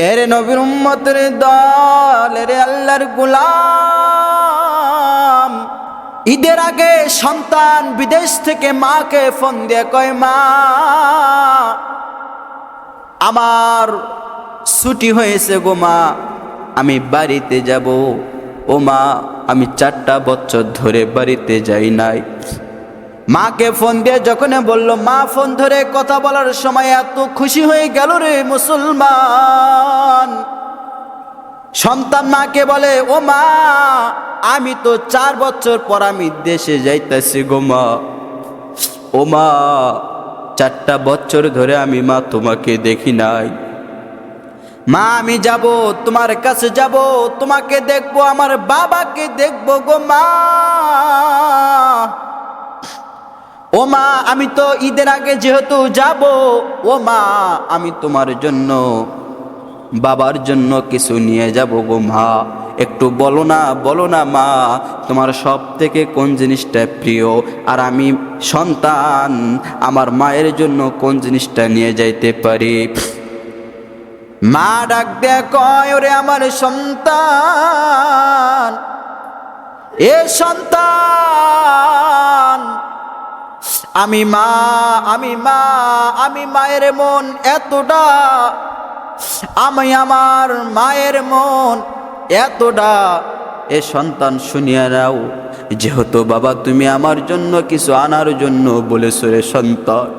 এরে নবীর উম্মতের দল, এরে আল্লাহর গোলাম, ঈদের আগে সন্তান বিদেশ থেকে মাকে ফোন দিয়ে কয়, মা আমার ছুটি হয়েছে গো মা, আমি বাড়িতে যাব। ও মা, আমি 4টা বছর ধরে বাড়িতে যাই নাই। মাকে ফোন দিয়ে যখন বলল, মা ফোন ধরে কথা বলার সময় এত খুশি হয়ে গেল রে মুসলমান। সন্তান মাকে বলে, ও মা, আমি তো 4 বছর পর আমি দেশে যাইতেছি গো মা। ও মা, 4টা বছর ধরে আমি মা তোমাকে দেখি নাই। মা আমি যাব, তোমার কাছে যাব, তোমাকে দেখবো, আমার বাবাকে দেখবো গো মা। ও মা, আমি তো ঈদের আগে যেহেতু যাব, ও মা আমি তোমার জন্য বাবার জন্য কিছু নিয়ে যাব গো মা। একটু বলো না মা, তোমার সব থেকে কোন জিনিসটা প্রিয়, আর আমি সন্তান আমার মায়ের জন্য কোন জিনিসটা নিয়ে যাইতে পারি। মা ডাক দেয়া কয়, ওরে আমার সন্তান, এ সন্তান, আমি মায়ের মন এতটা, আমি আমার মায়ের মন এতটা। এ সন্তান শুনিয়া নাও, যেহেতু বাবা তুমি আমার জন্য কিছু আনার জন্য বলেছো রে সন্তান,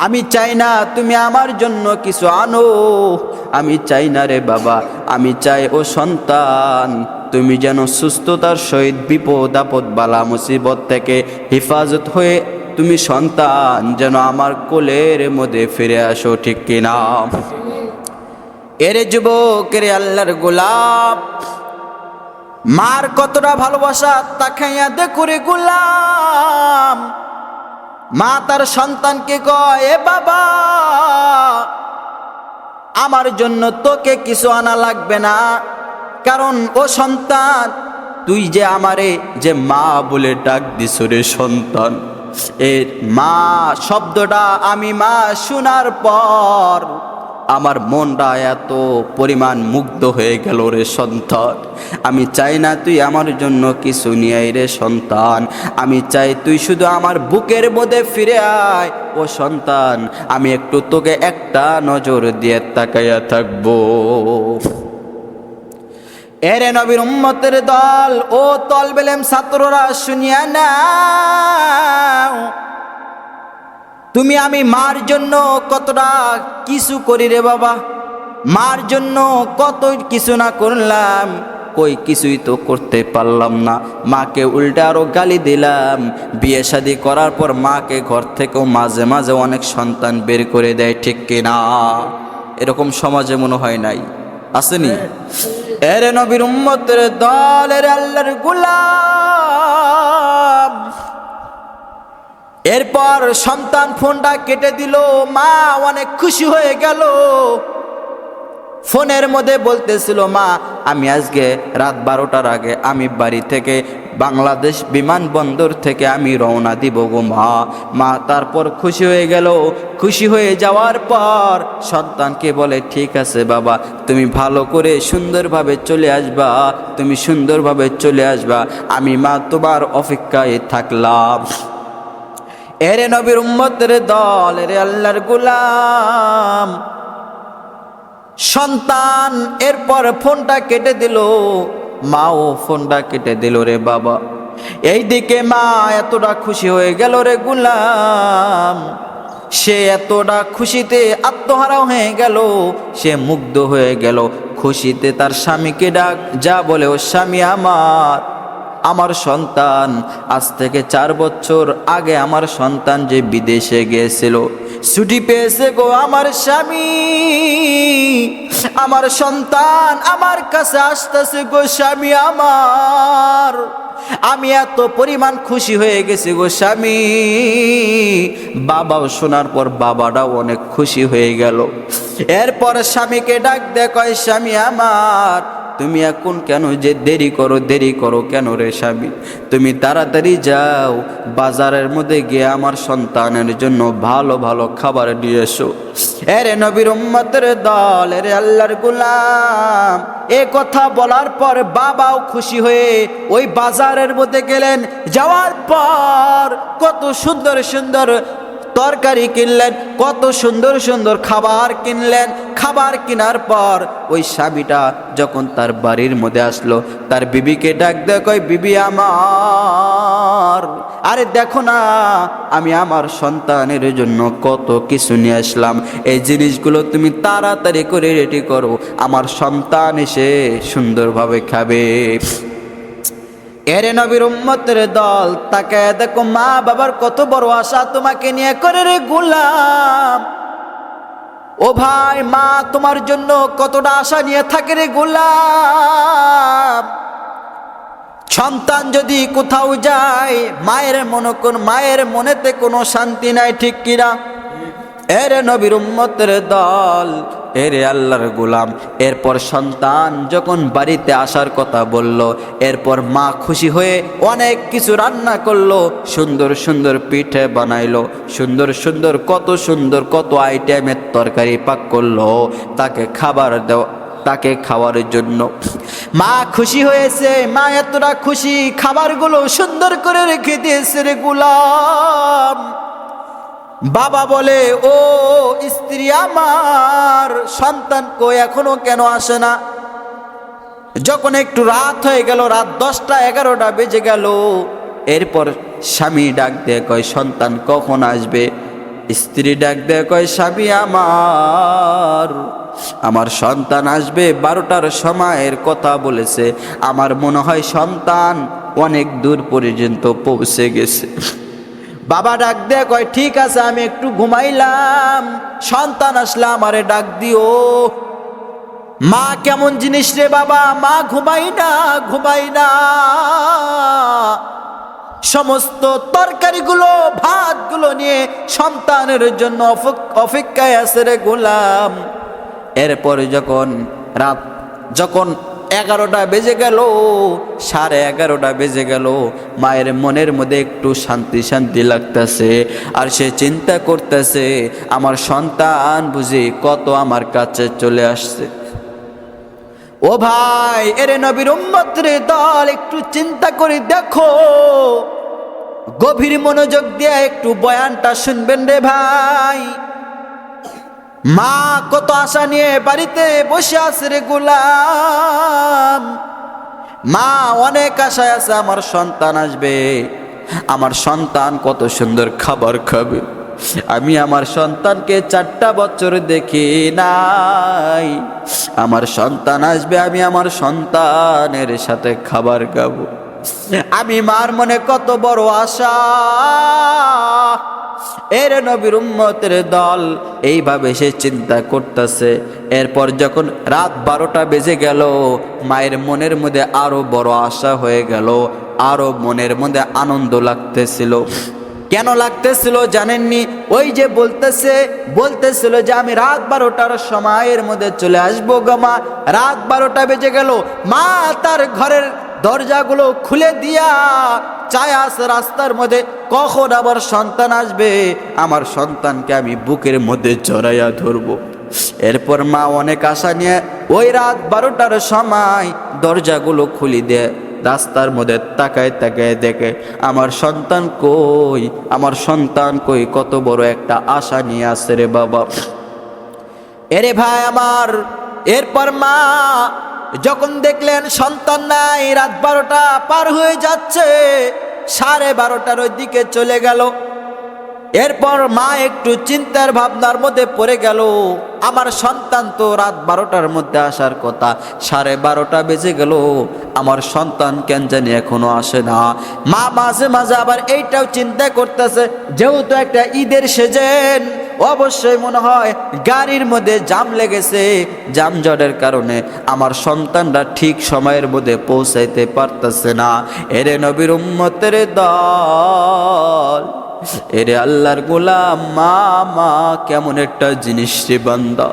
আমি চাই না তুমি আমার জন্য কিছু আনো, আমি চাই না রে বাবা, আমি চাই ও সন্তান তুমি যেন সুস্থতার সহিত বিপদ আপদ বালা মুসিবত থেকে হেফাজত হয়ে তুমি সন্তান যেন আমার কোলের মধ্যে ফিরে আসো, ঠিক কিনা? এরে যুবক, এরে আল্লাহর গোলাম, মার কতটা ভালোবাসা তাকাইয়া দেখো রে গোলাম। মা তার সন্তানকে কয়, এ বাবা, আমার জন্য তোকে কিছু আনা লাগবে না, কারণ ও সন্তান তুই যে আমারে যে মা বলে ডাক দিছ রে সন্তান, এর মা শব্দটা আমি মা শোনার পর আমার মনটা এত পরিমাণ মুগ্ধ হয়ে গেল রে সন্তান। আমি চাই না তুই আমার জন্য কিছু নিয়ে আয় রে সন্তান, আমি চাই তুই শুধু আমার বুকের মধ্যে ফিরে আয় ও সন্তান, আমি একটু তোকে একটা নজর দিয়ে তাকাইয়া থাকবো। এরে নবীর উম্মতের দল, ও তলবে ইলম ছাত্ররা শুনিয়া নাও, তুমি আমি মার জন্য কতটা কিছু করি রে বাবা, মার জন্য কত কিছু না করলাম, কই কিছুই তো করতে পারলাম না। মাকে উল্টা আরো গালি দিলাম। বিয়ে শাদী করার পর মাকে ঘর থেকেও মাঝে মাঝে অনেক সন্তান বের করে দেয়, ঠিক কিনা? এরকম সমাজে মনে হয় নাই, আসেনি? এরে নবীর উম্মতের দল, এরে আল্লাহর গোলাম, এরপর সন্তান ফোনটা কেটে দিল। মা অনেক খুশি হয়ে গেল। ফোনের মধ্যে বলতেছিল, মা আমি আজকে রাত 12টার আগে আমি বাড়ি থেকে বাংলাদেশ বিমানবন্দর থেকে আমি রওনা দিব গো মা। মা তারপর খুশি হয়ে গেল। খুশি হয়ে যাওয়ার পর সন্তানকে বলে, ঠিক আছে বাবা, তুমি ভালো করে সুন্দরভাবে চলে আসবা, তুমি সুন্দরভাবে চলে আসবা, আমি মা তোমার অপেক্ষায় থাকলাম। এরে নবীর উম্মতের দল, এরে আল্লাহর গোলাম, সন্তান এরপর ফোনটা কেটে দিল। মাও ফোনটা কেটে দিল রে বাবা। এইদিকে মা এতটা খুশি হয়ে গেল রে গোলাম, সে এতটা খুশিতে আত্মহারা হয়ে গেল, সে মুগ্ধ হয়ে গেল। খুশিতে তার স্বামীকে ডাক যা বলে, ও স্বামী আমার সন্তান আজ থেকে 4 বছর আগে আমার সন্তান যে বিদেশে গিয়েছিল, ছুটি পেয়েছে গো আমার স্বামী, আমার সন্তান আমার কাছে আসতেছে গো স্বামী আমার, আমি এত পরিমাণ খুশি হয়ে গেছি গো স্বামী। বাবাও শোনার পর বাবাটাও অনেক খুশি হয়ে গেল। এরপর স্বামীকে ডাক দেয়, কয় স্বামী আমার, তুমি এখন কেন যে দেরি করো কেন রে স্বামী? তুমি তাড়াতাড়ি যাও, বাজারের মধ্যে গিয়ে আমার সন্তানের জন্য ভালো ভালো খাবার নিয়ে এসো। এরে নবীর উম্মতের দল, এরে আল্লাহর গোলাম, এ কথা বলার পর বাবাও খুশি হয়ে ওই বাজারের মধ্যে গেলেন। যাওয়ার পর কত সুন্দর সুন্দর তরকারি কিনলেন, কত সুন্দর সুন্দর খাবার কিনলেন। খাবার কেনার পর ওই স্বামীটা যখন তার বাড়ির মধ্যে আসলো, তার বিবিকে ডাক দেয়, কয় বিবি আমার, আরে দেখো না আমি আমার সন্তানের জন্য কত কিছু নিয়ে আসলাম, এই জিনিসগুলো তুমি তাড়াতাড়ি করে রেডি করো, আমার সন্তান এসে সুন্দরভাবে খাবে। এরে নবীর উম্মতের দল, তাকে দেখো মা বাবার কত বড় আশা তোমাকে নিয়ে করে রে গোলাম। ও ভাই, মা তোমার জন্য কতটা আশা নিয়ে থাকে রে গোলাম। সন্তান যদি কোথাও যায়, মায়ের মনেতে কোনো শান্তি নাই, ঠিক কিনা? এরে নবীর উম্মতের দল, এরে আল্লাহর গোলাম, এরপর সন্তান যখন বাড়িতে আসার কথা বলল, এরপর মা খুশি হয়ে অনেক কিছু রান্না করলো, সুন্দর সুন্দর পিঠে বানাইলো, সুন্দর সুন্দর কত আইটেমের তরকারি পাক করলো তাকে খাওয়ার জন্য। মা খুশি হয়েছে, মা এতটা খুশি, খাবারগুলো সুন্দর করে রেখে দিয়েছে রে গোলাম। বাবা বলে, ও স্ত্রী আমার, সন্তান কই এখনো কেন আসে না? যখন একটু রাত হয়ে গেল, রাত 10টা 11টা বেজে গেল, এরপর স্বামী ডাক দেয়, কয় সন্তান কখন আসবে? স্ত্রী ডাক দেয়, কয় স্বামী আমার সন্তান আসবে 12টার সময়ের কথা বলেছে, আমার মনে হয় সন্তান অনেক দূর পর্যন্ত পৌঁছে গেছে। বাবা ডাক দেয়, কয় ঠিক আছে আমি একটু ঘুমাইলাম, সন্তান আসলে আমারে ডাক দিও। মা কেমন জিনিস রে বাবা, মা ঘুমাই না, সমস্ত তরকারিগুলো ভাতগুলো নিয়ে সন্তানের জন্য অপেক্ষায় আছে রে গোলাম। এরপরে যখন 11টা বেজে গেল, 11:30 বেজে গেল, মায়ের মনের মধ্যে একটু শান্তি লাগতেছে, আর সে চিন্তা করতেছে আমার সন্তান বুঝি কত আমার কাছে চলে আসছে। ও ভাই, এরে নবীর উম্মতের দল, একটু চিন্তা করে দেখো, গভীর মনোযোগ দিয়ে একটু বয়ানটা শুনবেন রে ভাই। মা কত আশা নিয়ে বাড়িতে বসে আছে রে গোলাম। মা অনেক আশায় আছে আমার সন্তান আসবে, আমার সন্তান কত সুন্দর খাবার খাবে। আমি আমার সন্তানকে 4টা বছর দেখি নাই, আমার সন্তান আসবে, আমি আমার সন্তানের সাথে খাবার খাবো। আমি মার মনে কত বড় আশা। এর নবীর উম্মতের দল, এইভাবে সে চিন্তা করতেছে। এরপর যখন রাত 12টা বেজে গেল, মায়ের মনের মধ্যে আরো বড় আশা হয়ে গেল, আরো মনের মধ্যে আনন্দ লাগতেছিল। কেন লাগতেছিল জানেননি? ওই যে বলতেছিল যে আমি রাত 12টার সময়ের মধ্যে চলে আসবো গো মা। রাত 12টা বেজে গেল, মা তার ঘরের দরজাগুলো খুলে দিয়া চায় আছে রাস্তার মধ্যে, কখন আবার সন্তান আসবে, আমার সন্তানকে আমি বুকের মধ্যে জড়াইয়া ধরবো। এরপর মা অনেক আশা নিয়ে ওই রাত 12টার সময় দরজাগুলো খুলি দেয়, রাস্তার মধ্যে তাকায় দেখে আমার সন্তান কই, কত বড় একটা আশা নিয়ে আসে রে বাবা। এরে ভাই আমার, এরপর মা যখন দেখলেন সন্তান নাই, রাত 12টা পার হয়ে যাচ্ছে, 12:30টার ওই দিকে চলে গেল। এরপর মা একটু চিন্তার ভাবনার মধ্যে পড়ে গেল, আমার সন্তান তো রাত 12টার মধ্যে আসার কথা, 12:30 বেজে গেল, আমার সন্তান কেন জানি এখনো আসে না। মা মাঝে মাঝে আবার এইটাও চিন্তা করতেছে, যেহেতু একটা ঈদের সিজন, অবশ্যই মনে হয় গাড়ির মধ্যে জাম লেগেছে, যানজটের কারণে আমার সন্তানরা ঠিক সময়ের মধ্যে পৌঁছাইতে পারতেছে না। এরে নবীর উম্মতের দল, এরে আল্লাহর গোলাম, মা কেমন একটা জিনিস রে বান্দা।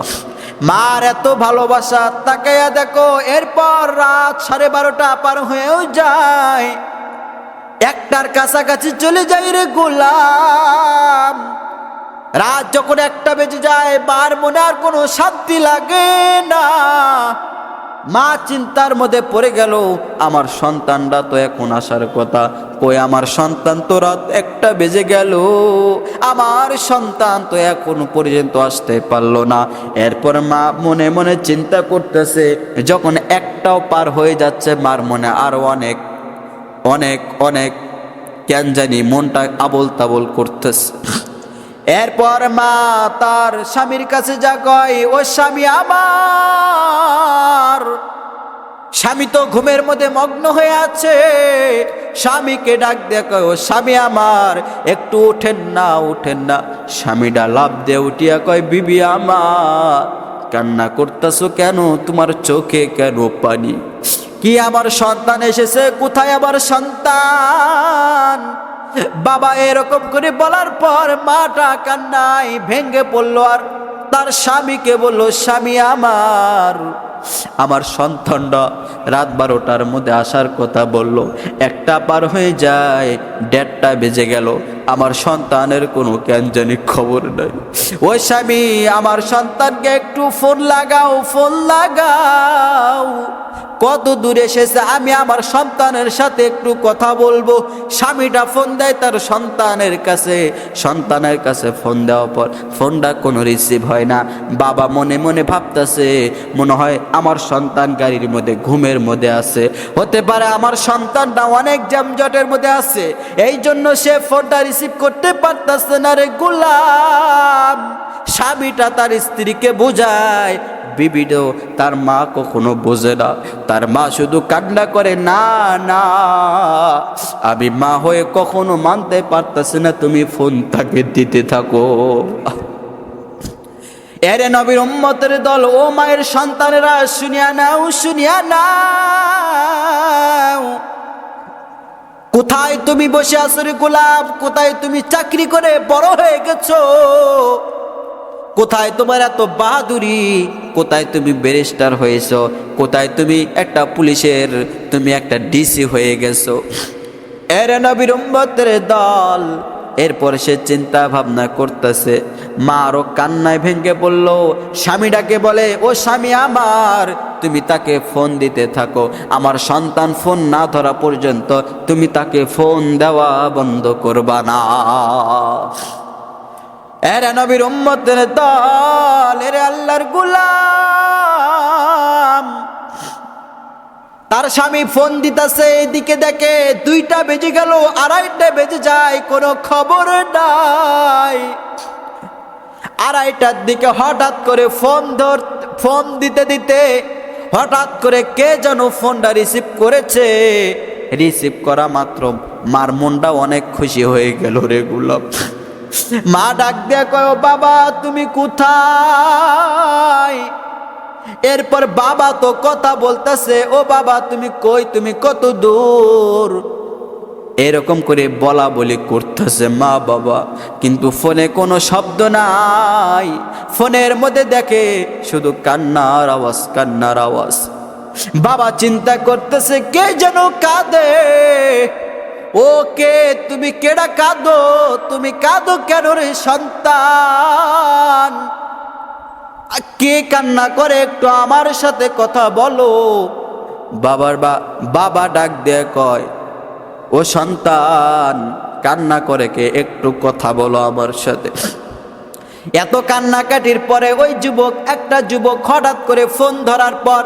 মার এত ভালোবাসা, তাকাইয়া দেখো এরপর রাত 12:30 পার হয়েও যায়, 1টার কাছাকাছি চলে যায় রে গোলাম। রাত যখন 1টা বেজে যায়, মার মনে আর কোনো শান্তি লাগে না। মা চিন্তার মধ্যে পড়ে গেল, আমার সন্তানটা তো এখন আসার কথা, কই আমার সন্তান তো রাত 1টা বেজে গেল, আমার সন্তান তো এখন পর্যন্ত আসতে পারলো না। এরপর মা মনে মনে চিন্তা করতেছে, যখন 1টাও পার হয়ে যাচ্ছে, মার মনে আরো অনেক অনেক অনেক কেন জানি মনটা আবল তাবল করতেছে। এরপর মা তার স্বামীর কাছে যা কয়, ও স্বামী আমার, স্বামী তো ঘুমের মধ্যে মগ্ন হয়ে আছে। স্বামীকে ডাক দিয়ে কয়, ও স্বামী আমার, একটু উঠেন না উঠেন না। স্বামীটা লাফ দিয়ে উঠিয়া কয়, বিবি আমার, কান্না করতেছো কেন? তোমার চোখে কেন পানি? কি আমার সন্তান এসেছে? কোথায় আমার সন্তান? বাবা এরকম করে বলার পর মাটা কান্নায় ভেঙ্গে পড়লো, আর তার স্বামীকে বলল, স্বামী আমার, আমার সন্তানটা রাত 12টার মধ্যে আসার কথা বলল, 1টা পার হয়ে যায়, 1:30 বেজে গেল, আমার সন্তানের কোনো কেন জানি খবর নাই। ওই স্বামী, আমার সন্তানকে একটু ফোন লাগাও, ফোন লাগাও, কত দূরে এসেছে, আমি আমার সন্তানের সাথে একটু কথা বলবো। স্বামীটা ফোন দেয় তার সন্তানের কাছে। সন্তানের কাছে ফোন দেওয়ার পর ফোনটা কোনো রিসিভ হয় না। বাবা মনে মনে ভাবতেছে, মনে হয় আমার সন্তান গাড়ির মধ্যে ঘুমের মধ্যে আছে, হতে পারে আমার সন্তানটা অনেক যানজটের মধ্যে আছে, এই জন্য সে ফোনটা রিসিভ করতে পারতেছে না রে গোলাম। স্বামীটা তার স্ত্রীকে বোঝায়, বিবিডো তার মা কখনো বোঝে না, তার মা শুধু কান্না করে, না না, আমি মা হয়ে কখনো মানতে পারতেছি না, তুমি ফোন তাকে দিতে থাকো। এরে নবীর উম্মতের দল, ও মায়ের সন্তানেরা, শুনিয়া নাও, শুনিয়া নাও, কোথায় তুমি বসে আছো রে গোলাম? কোথায় তুমি চাকরি করে বড় হয়ে গেছো? কোথায় তোমার এত বাহাদুরি? কোথায় তুমি ব্যারিস্টার হয়েছো? কোথায় তুমি একটা পুলিশের, তুমি একটা ডিসি হয়ে গেছো? এর নবীর উম্মতের দল। এরপর সে চিন্তা ভাবনা করতেছে, মা আরো কান্নায় ভেঙে বলল, স্বামীটাকে বলে, ও স্বামী আমার, তুমি তাকে ফোন দিতে থাকো, আমার সন্তান ফোন না ধরা পর্যন্ত তুমি তাকে ফোন দেওয়া বন্ধ করবা না। এরে নবীর উম্মতের দল, এরে আল্লাহর গোলাম, তার স্বামী ফোন দিতেছে, এদিকে দেখে 2টা বেজে গেল, 2:30 বেজে যায়, কোনো খবর নাই। 2:30টার দিকে হঠাৎ করে ফোন দিতে দিতে হঠাৎ করে কে যেন ফোনটা রিসিভ করেছে। রিসিভ করা মাত্র মার মনটা অনেক খুশি হয়ে গেল রে গোলাম। মা ডাক দিয়ে কয়, বাবা তুমি কোথায়? এরপর বাবা তো কথা বলতেছে, ও বাবা তুমি কই, তুমি কত দূর, এরকম করে বলা বলি করতেছে মা বাবা, কিন্তু ফোনে কোনো শব্দ নাই। ফোনের মধ্যে দেখে শুধু কান্নার আওয়াজ, কান্নার আওয়াজ। বাবা চিন্তা করতেছে, কে যেন কাঁদে। ও কে? তুমি কেডা কাঁদো? তুমি কাঁদো কেন রে সন্তান? কে কান্না করে, একটু আমার সাথে কথা বলো। বাবা ডাক দিয়ে কয়, ও সন্তান, কান্না করে কে? একটু কথা বলো আমার সাথে। এত কান্নাকাটির পরে ওই একটা যুবক হঠাৎ করে ফোন ধরার পর,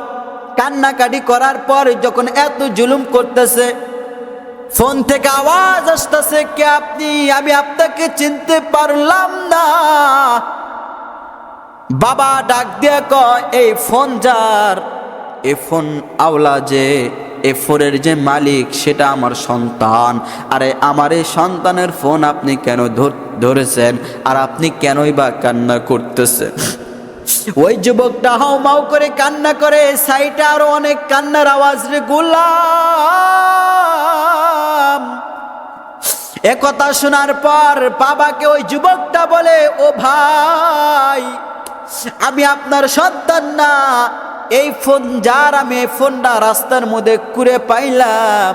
কান্নাকাটি করার পর যখন এত জুলুম করতেছে, ফোন থেকে আওয়াজ আসতেছে, কে আপনি? আমি আপনাকে চিনতে পারলাম না। বাবা ডাক দিয়ে কয়, এই ফোন যার, এই ফোন আওলা যে, এই ফোনের যে মালিক সেটা আমার সন্তান। আরে আমার এই সন্তানের ফোন আপনি কেন ধরেছেন? আর আপনি কেনই বা কান্না করতেছেন? ওই যুবকটা হাউমাউ করে কান্না করে, সাইডে আরো অনেক কান্নার আওয়াজ রে গোলাম। একথা শোনার পর বাবাকে ওই যুবকটা বলে, ও ভাই, আমি আপনার সন্তান না। এই ফোন যার, আমি এই ফোনটা রাস্তার মধ্যে কুড়ে পাইলাম।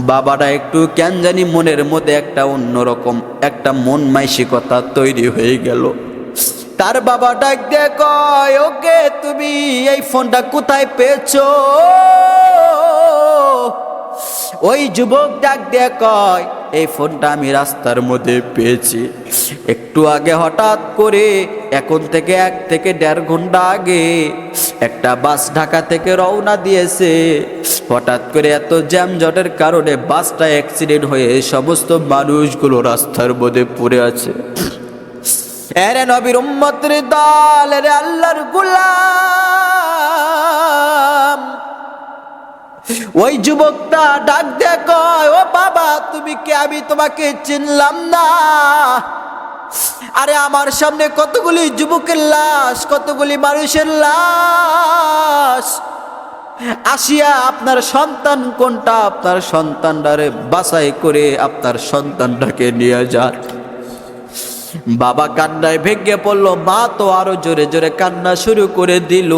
বাবাটা একটু কেন জানি মনের মধ্যে একটা অন্যরকম একটা মন মানসিকতা তৈরি হয়ে গেল। তার বাবা ডাক দিয়ে কয়, ওকে তুমি এই ফোনটা কোথায় পেয়েছো? ওই যুবক ডাক দিয়ে কয়, এই ফোনটা আমি রাস্তার মধ্যে পেয়েছি। একটু আগে হঠাৎ করে, এখন থেকে 1 থেকে 1.5 ঘন্টা আগে একটা বাস ঢাকা থেকে রওনা দিয়েছে। হঠাৎ করে এত জ্যামজটের কারণে বাসটা অ্যাক্সিডেন্ট হয়ে সমস্ত মানুষগুলো রাস্তার মধ্যে পড়ে আছে। এরে নবীর উম্মতের দল, এরে আল্লাহর গোলাম, ওই যুবকটা ডাক দিয়ে কয়, ও বাবা তুমি কে? আমি তোমাকে চিনলাম না। আরে আমার সামনে কতগুলি যুবকের লাশ, কতগুলি মানুষের লাশ। আসিয়া আপনার সন্তান কোনটা? আপনার সন্তানটারে বাছাই করে আপনার সন্তানটাকে নিয়ে যান। বাবা কান্নায় ভেঙে পড়লো, মা তো আরো জোরে জোরে কান্না শুরু করে দিল।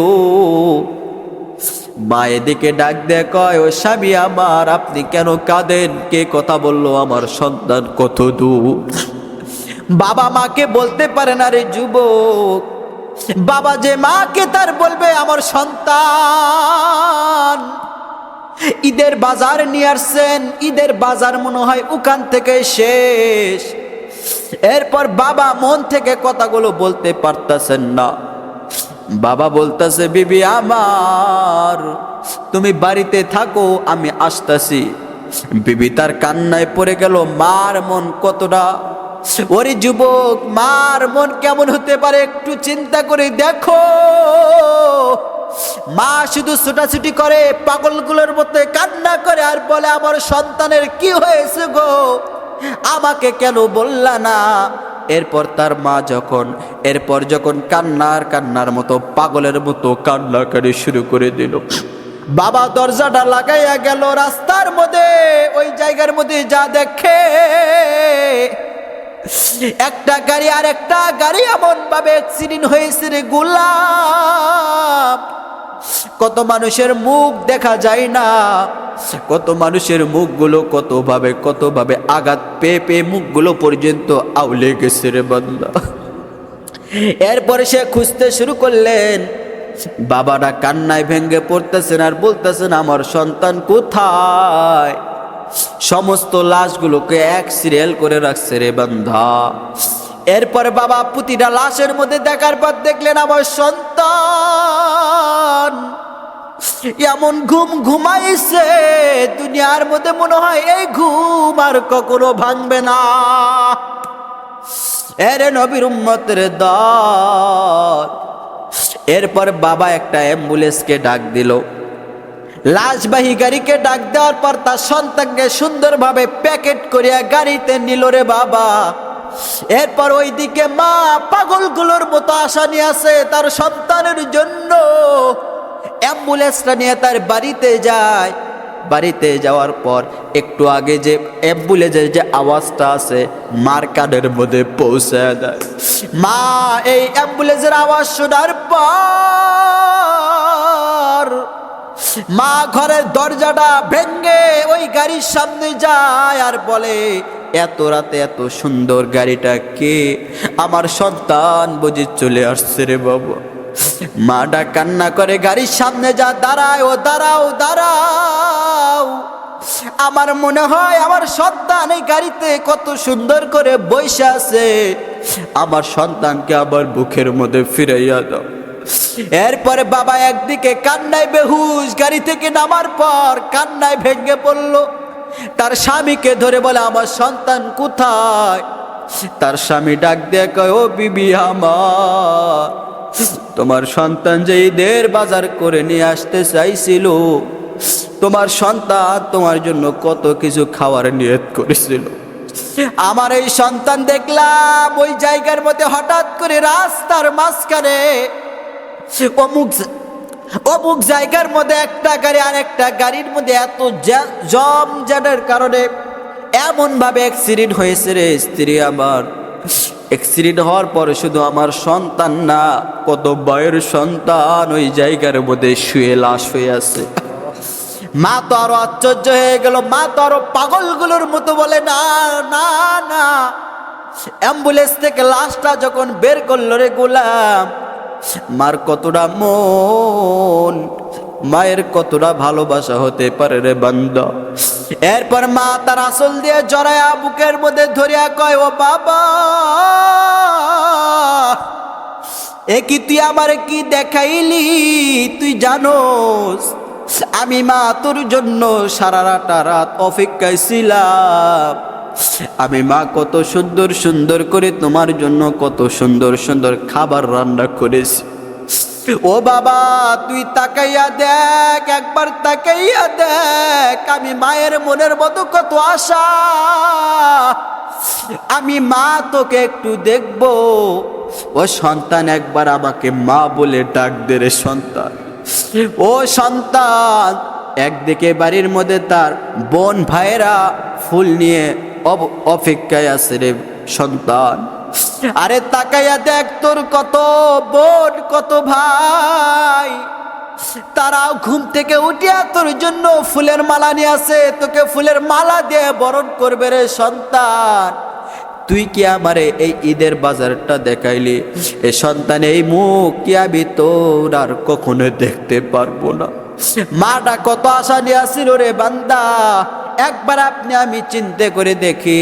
মা এদিকে ডাক দিয়ে কয়, ও স্বামী আমার, আপনি কেন কাঁদেন? কে কথা বললো? আমার সন্তান কত দূর? বাবা মাকে বলতে পারে না রে যুবক। বাবা যে মাকে তার বলবে আমার সন্তান ঈদের বাজার নিয়ে আসছেন, ঈদের বাজার মনে হয় ওখান থেকে শেষ। এরপর বাবা মন থেকে কথাগুলো বলতে পারতেছেন না। বাবা বলতেছে, বিবি আমার তুমি বাড়িতে থাকো, আমি আসতেছি। বিবি তার কান্নায় পড়ে গেল। মার মন কতটা, ওরে যুবক, মার মন কেমন হতে পারে একটু চিন্তা করে দেখো। মা শুধু ছুটাছুটি করে, পাগলগুলোর মতো কান্না করে আর বলে, আমার সন্তানের কি হয়েছে গো, আমাকে কেন বললা না? এরপর তার মা যখন কান্নার মতো পাগলের মতো কান্নাকারি শুরু করে দিল। বাবা দরজাটা লাগাইয়া গেল। রাস্তার মধ্যে ওই জায়গার মধ্যে যা দেখে, একটা গাড়ি আর একটা গাড়ি এমন ভাবে অ্যাক্সিডেন্ট হয়েছে রে গোলাম, কত মানুষের মুখ দেখা যায় না। কত মানুষের মুখগুলো কতভাবে আঘাত পেয়ে মুখগুলো পর্যন্ত আউলে গেছে রে বান্দা। এরপরে সে খুঁজতে শুরু করলেন। বাবারা কান্নায় ভেঙে পড়তেছেন আর বলতেছেন, আমার সন্তান কোথায়? সমস্ত লাশগুলোকে এক সিরিয়াল করে রাখছে রে বান্ধা। এরপরে বাবা প্রতিটা লাশের মধ্যে দেখার পর দেখলেন, আমার সন্তান এমন ঘুমাইছে, দুনিয়ার মধ্যে মনে হয় এই ঘুম আর কখনো ভাঙবে না। এরে নবীর উম্মতের দল। এরপর বাবা একটা অ্যাম্বুলেন্সকে ডাক দিল। লাশবাহী গাড়িকে ডাক দেওয়ার পর তার সন্তানকে সুন্দরভাবে প্যাকেট করিয়া গাড়িতে নিল রে বাবা। এরপর ওইদিকে মা পাগলগুলোর মতো আশা নিয়ে আসে তার সন্তানের জন্য। অ্যাম্বুলেন্সটা নিয়ে তার বাড়িতে যায়। বাড়িতে যাওয়ার পর একটু আগে যে অ্যাম্বুলেন্সের যে আওয়াজটা আছে মার কানের মধ্যে পৌঁছে দেয়। মা এই অ্যাম্বুলেন্সের আওয়াজ শোনার পর মা ঘরের দরজাটা ভেঙে ওই গাড়ির সামনে যায় আর বলে, এত রাতে এত সুন্দর গাড়িটা কে? আমার সন্তান বুঝি চলে আসছে রে বাবা। মাটা কান্না করে গাড়ির সামনে যা দাঁড়ায়, ও দাঁড়াও দাঁড়াও, আমার মনে হয় আমার সন্তান এই গাড়িতে কত সুন্দর করে বসে আছে, আমার সন্তানকে আবার বুকের মধ্যে ফিরাইয়া দাও। এরপরে বাবা একদিকে কান্নায় বেহুশ, গাড়ি থেকে নামার পর কান্নায় ভেঙে পড়ল। তার স্বামীকে ধরে বলে, আমার সন্তান কোথায়? তার স্বামী ডাক দিয়ে কয়, ও বিবি আমার, তোমার সন্তান যে ঈদের বাজার করে নিয়ে আসতে চাইছিল, তোমার সন্তান তোমার জন্য কত কিছু খাওয়ার নিয়ত করেছিল। আমার এই সন্তান দেখলাম ওই জায়গার মধ্যে হঠাৎ করে রাস্তার মাঝখানে অমুক জায়গার মধ্যে একটা গাড়ি আর একটা গাড়ির মধ্যে এত জমজটের কারণে এমন ভাবে অ্যাক্সিডেন্ট হয়েছে রে স্ত্রী আমার, অ্যাক্সিডেন্ট হওয়ার পরে শুধু আমার সন্তান না, কত ভাইয়ের সন্তান ওই জায়গার মধ্যে শুয়ে লাশ হয়ে আছে। মা তো আরো আশ্চর্য হয়ে গেল, মা তো আরো পাগলগুলোর মতো বলে, না না না। অ্যাম্বুলেন্স থেকে লাশটা যখন বের করলো রে গোলাম, মার কতটা মন, মায়ের কতটা ভালোবাসা হতে পারে রে বান্দা। এরপর মা তার আঁচল দিয়ে জড়ায়া বুকের মধ্যে ধরিয়া কয়, ও বাবা, এ কি তুই আমারে কি দেখাইলি? তুই জানোস আমি মা তোর জন্য সারা রাত অপেক্ষায় ছিলাম। আমি মা কত সুন্দর সুন্দর করে তোমার জন্য কত সুন্দর সুন্দর খাবার রান্না করেছি। ও বাবা, তুই তাকাইয়া দেখ, একবার তাকাইয়া দেখ, আমি মায়ের মনের মতো কত আশা। আমি মা তোকে একটু দেখবো। ও সন্তান, একবার আমাকে মা বলে ডাক দে রে সন্তান। ও সন্তান, একদিকে বাড়ির মধ্যে তার বোন ভাইয়েরা ফুল নিয়ে অপেক্ষায় আছে রে সন্তান। আরে তাকাইয়া দেখ, তোর কত বোন কত ভাই, তারাও ঘুম থেকে উঠিয়া তোর জন্য ফুলের মালা নিয়ে আসে, তোকে ফুলের মালা দিয়ে বরণ করবে রে সন্তান। তুই কি আমারে এই ঈদের বাজারটা দেখাইলি? এ সন্তান, এই মুখ কি আমি তোর আর কখনো দেখতে পারবো না। মাটা কত আশা নিয়ে আসিল রে বান্দা। একবার আপনি আমি চিন্তা করে দেখি,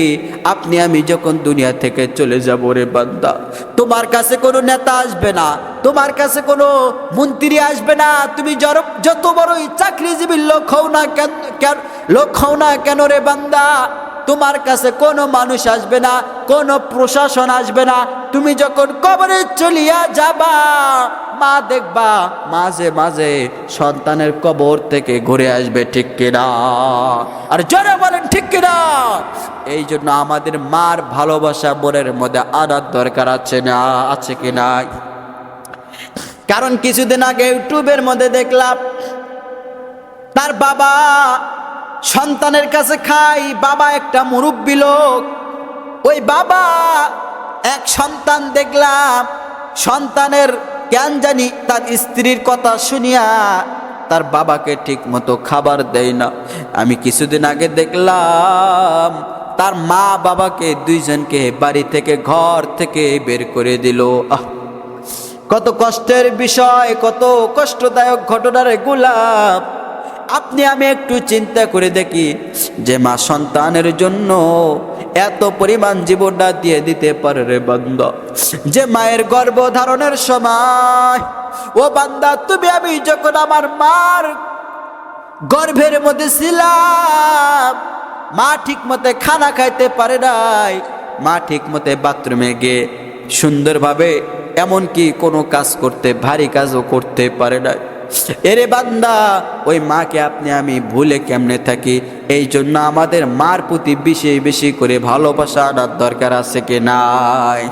আপনি আমি যখন দুনিয়া থেকে চলে যাব রে বান্দা, তোমার কাছে কোনো নেতা আসবে না, তোমার কাছে কোনো মন্ত্রী আসবে না, তুমি যত বড়ই চাকরিজীবীর লোক হও না কেন রে বান্দা, তোমার কাছে কোনো মানুষ আসবে না, কোনো প্রশাসন আসবে না। তুমি যখন কবরে চলিয়া যাবা, মা দেখবা মাঝে মাঝে সন্তানের কবর থেকে ঘুরে আসবে, ঠিক কিনা? আর জোরে বলেন ঠিক কিনা? এই জন্য আমাদের মার ভালোবাসা মনের মধ্যে আনার দরকার আছে না, আছে কিনা? কারণ কিছুদিন আগে ইউটিউবের মধ্যে দেখলাম, তার বাবা সন্তানের কাছে খাই, বাবা একটা মুরব্বী লোক। ওই বাবা এক সন্তান দেখলাম, সন্তানের কেন জানি তার স্ত্রীর কথা শুনিয়া তার বাবাকে ঠিক মতো খাবার দেয় না। আমি কিছুদিন আগে দেখলাম তার মা বাবাকে দুইজনকে বাড়ি থেকে ঘর থেকে বের করে দিল। কত কষ্টের বিষয়, কত কষ্টদায়ক ঘটনার গোলাপ। আপনি আমি একটু চিন্তা করে দেখি যে মা সন্তানের জন্য এত পরিমাণ জীবনটা দিয়ে দিতে পারে রে বান্দা। যে মায়ের গর্ভধারণের সময়, ও বান্দা, তুমি আমি যখন আমার মার গর্ভের মধ্যে ছিলাম, মা ঠিক মতে খানা খাইতে পারে নাই, মা ঠিক মতে বাথরুমে গিয়ে সুন্দরভাবে এমনকি কোনো কাজ করতে, ভারী কাজও করতে পারে নাই। এরে বান্দা, ওই মাকে আপনি আমি ভুলে কেমনে থাকি? এই জন্য আমাদের মার প্রতি বেশি বেশি করে ভালোবাসা আনার দরকার আছে কি নাই?